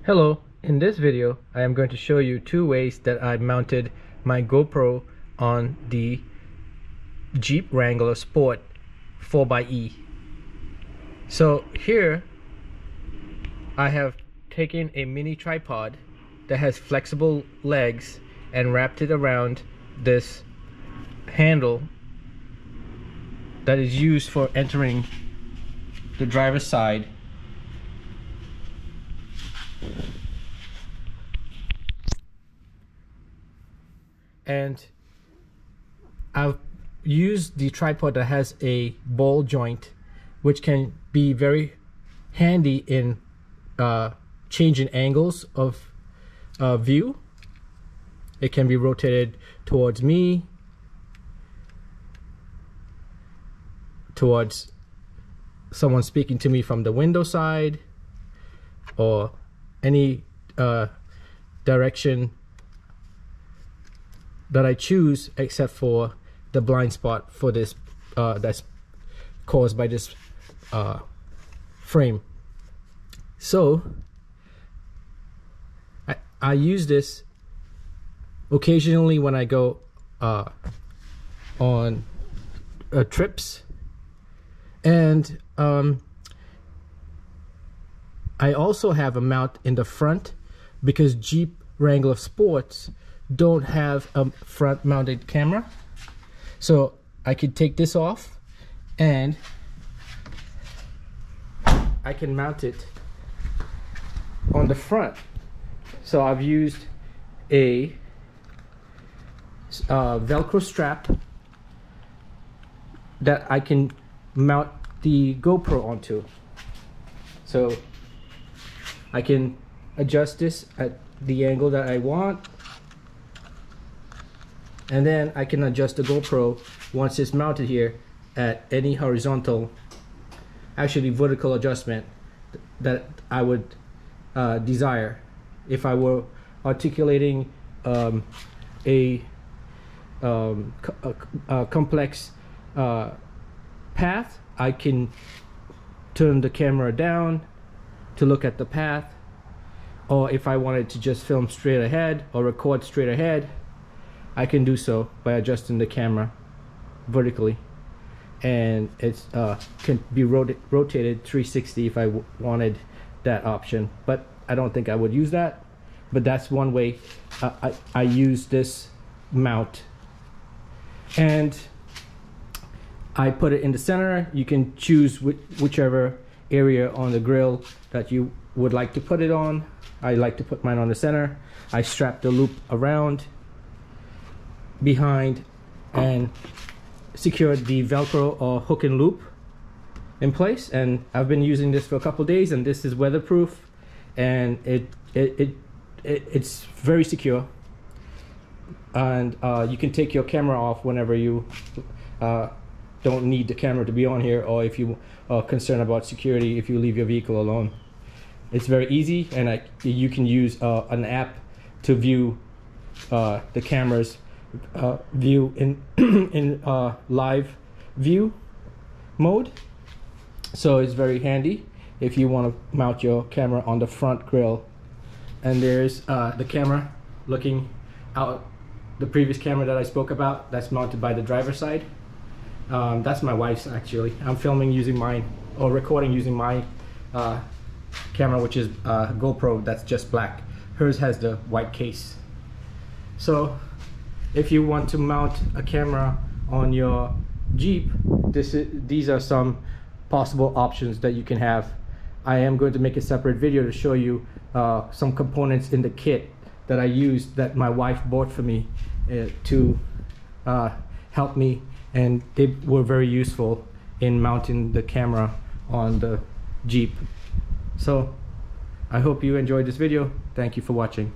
Hello, in this video I am going to show you two ways that I mounted my GoPro on the Jeep Wrangler Sport 4xe. So here I have taken a mini tripod that has flexible legs and wrapped it around this handle that is used for entering the driver's side. And I've used the tripod that has a ball joint, which can be very handy in changing angles of view. It can be rotated towards me, towards someone speaking to me from the window side, or any direction that I choose, except for the blind spot for this that's caused by this frame. So I use this occasionally when I go on trips, and I also have a mount in the front because Jeep Wrangler Sports don't have a front mounted camera. So I could take this off and I can mount it on the front. So I've used a Velcro strap that I can mount the GoPro onto. So I can adjust this at the angle that I want, and then I can adjust the GoPro once it's mounted here at any horizontal, actually vertical adjustment that I would desire. If I were articulating a complex path, I can turn the camera down to look at the path, or if I wanted to just film straight ahead or record straight ahead, I can do so by adjusting the camera vertically, and it's can be rotated 360 if I wanted that option, but I don't think I would use that. But that's one way I use this mount, and I put it in the center. You can choose whichever area on the grill that you would like to put it on. I like to put mine on the center. I strap the loop around behind and secure the Velcro or hook and loop in place, and I've been using this for a couple days, and this is weatherproof, and it's very secure, and you can take your camera off whenever you don't need the camera to be on here, or if you are concerned about security if you leave your vehicle alone. It's very easy, and you can use an app to view the camera's view in live view mode. So it's very handy if you want to mount your camera on the front grille. And there's the camera looking out, the previous camera that I spoke about, that's mounted by the driver's side. That's my wife's, actually. I'm filming using mine, or recording using my camera, which is GoPro, that's just black. Hers has the white case. So if you want to mount a camera on your Jeep, these are some possible options that you can have. I am going to make a separate video to show you some components in the kit that I used, that my wife bought for me to help me, and they were very useful in mounting the camera on the Jeep. So I hope you enjoyed this video. Thank you for watching.